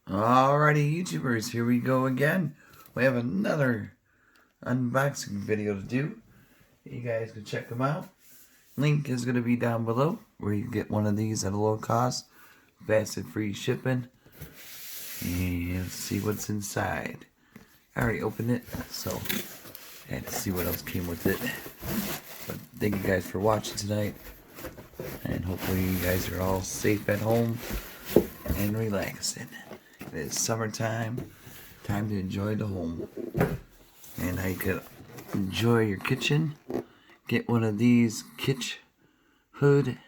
Alrighty, YouTubers, here we go again. We have another unboxing video to do. You guys can check them out. Link is going to be down below where you can get one of these at a low cost. Fast and free shipping. And let's see what's inside. I already opened it, so I had to see what else came with it. But thank you guys for watching tonight. And hopefully you guys are all safe at home and relaxing. It is summertime, time to enjoy the home. And how you could enjoy your kitchen, get one of these Kitchood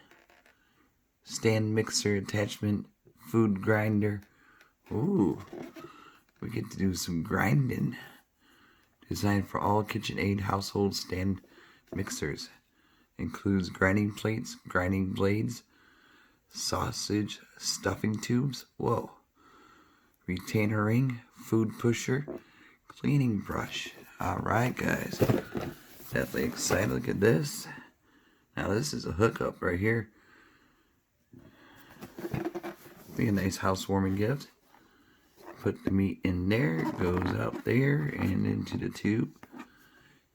stand mixer attachment food grinder. Ooh, we get to do some grinding. Designed for all KitchenAid household stand mixers. Includes grinding plates, grinding blades, sausage stuffing tubes. Whoa. Retainer ring, food pusher, cleaning brush. Alright guys, definitely excited. Look at this. Now this is a hookup right here. Be a nice housewarming gift. Put the meat in there, goes out there and into the tube.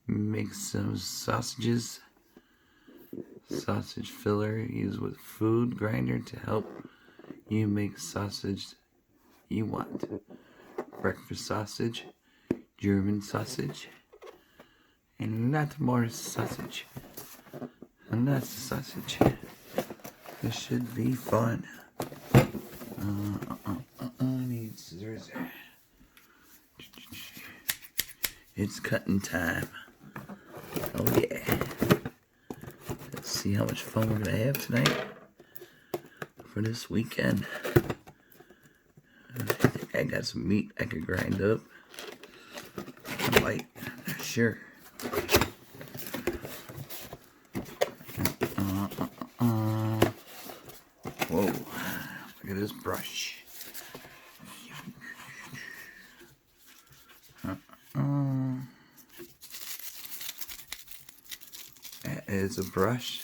Make some sausages. Sausage filler used with food grinder to help you make sausage you want. Breakfast sausage, German sausage, and lot more sausage. And that's the sausage. This should be fun. I need scissors. It's cutting time. Oh yeah. Let's see how much fun we're gonna have tonight for this weekend. I think I got some meat I could grind up. I might, not sure. Whoa, look at this brush. That is a brush.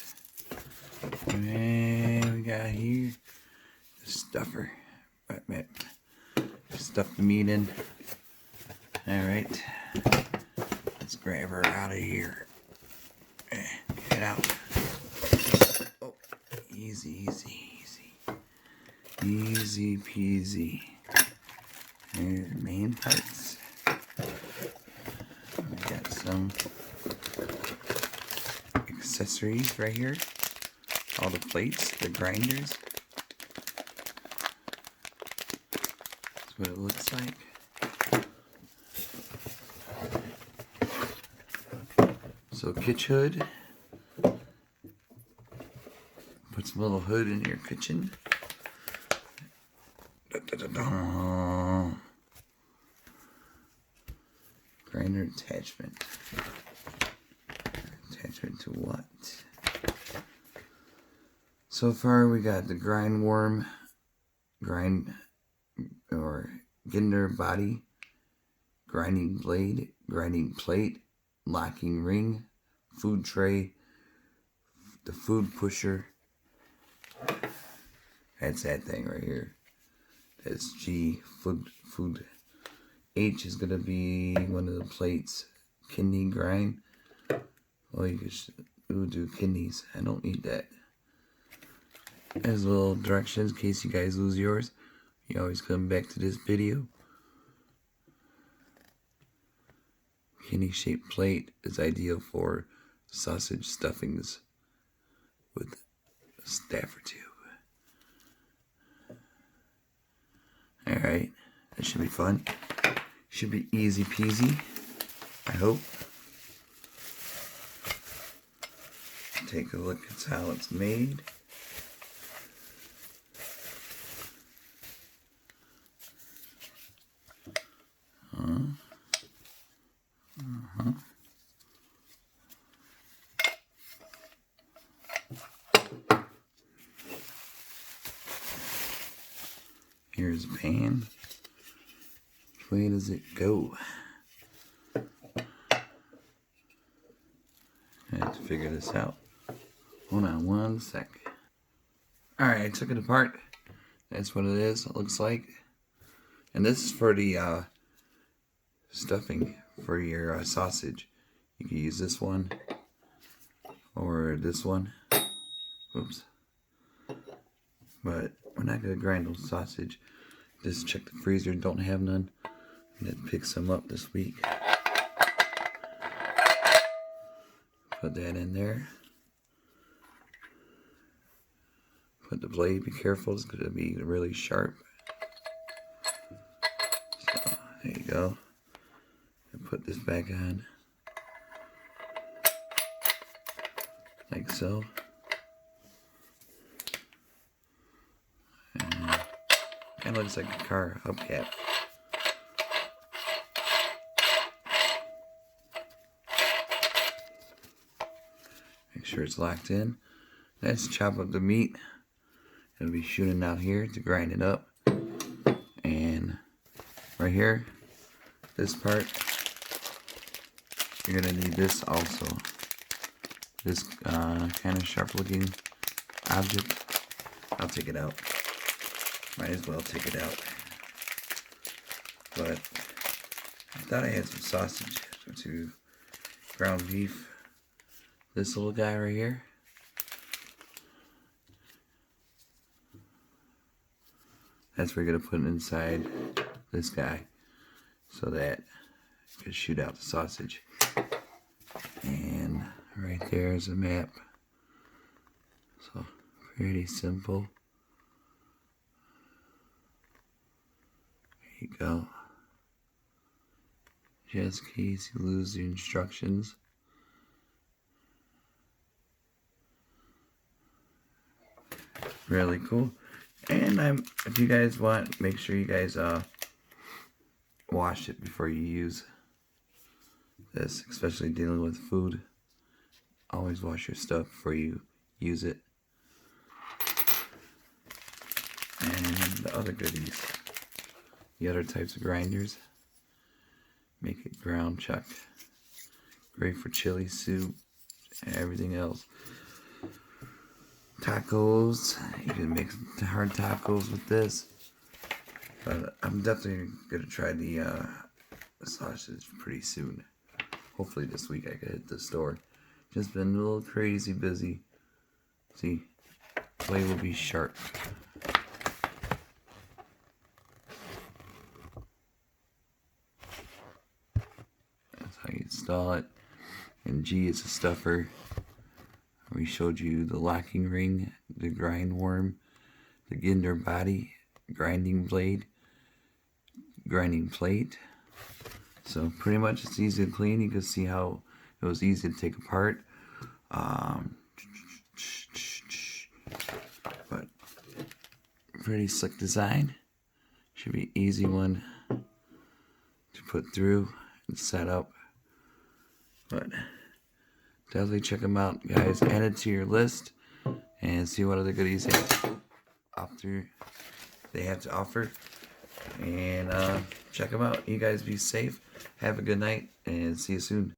And we got here the stuffer. Stuff the meat in. Alright. Let's grab her out of here. Get out. Oh, easy, easy, easy. Easy peasy. Here's the main parts. We got some accessories right here. All the plates, the grinders. That's what it looks like. So Kitchood. Put some little hood in your kitchen. Grinder attachment. Attachment to what? So far we got the grind worm, grind or ginder body, grinding blade, grinding plate, locking ring, food tray, the food pusher. That's that thing right here. That's G, food. H is gonna be one of the plates. Kidney grind. Well, you could do kidneys. I don't need that. There's little directions in case you guys lose yours. You always come back to this video. Kidney shaped plate is ideal for sausage stuffings with a staffer tube. Alright, that should be fun. Should be easy peasy, I hope. Take a look at how it's made. Here's a pan. Which way does it go? I have to figure this out. Hold on one sec. Alright, I took it apart. That's what it is. It looks like. And this is for the stuffing for your sausage. You can use this one or this one. Oops. But we're not going to grind those sausage. Just check the freezer, don't have none. And then pick some up this week. Put that in there. Put the blade, be careful, it's going to be really sharp. So, there you go. And put this back on. Like so. And kind of looks like a car hubcap. Make sure it's locked in. Let's chop up the meat. It'll be shooting out here to grind it up. And right here, this part, you're gonna need this also. This kind of sharp looking object. I'll take it out. Might as well take it out. But I thought I had some sausage or some ground beef. This little guy right here. That's where you're going to put it inside this guy so that it can shoot out the sausage. And right there is a map. So pretty simple. There you go. Just in case you lose the instructions. Really cool. And if you guys want, make sure you guys wash it before you use this, especially dealing with food. Always wash your stuff before you use it. And the other goodies, the other types of grinders, make it ground chuck. Great for chili soup and everything else. Tacos, you can make hard tacos with this. But I'm definitely gonna try the sausage pretty soon. Hopefully this week I can hit the store. Just been a little crazy busy. See, blade will be sharp. That's how you install it. And G is a stuffer. We showed you the locking ring, the grind worm, the ginder body, grinding blade, grinding plate. So pretty much it's easy to clean. You can see how it was easy to take apart. But pretty slick design. Should be easy one to put through and set up. But definitely check them out, guys. Add it to your list and see what other goodies they have to offer. And check them out. You guys be safe. Have a good night and see you soon.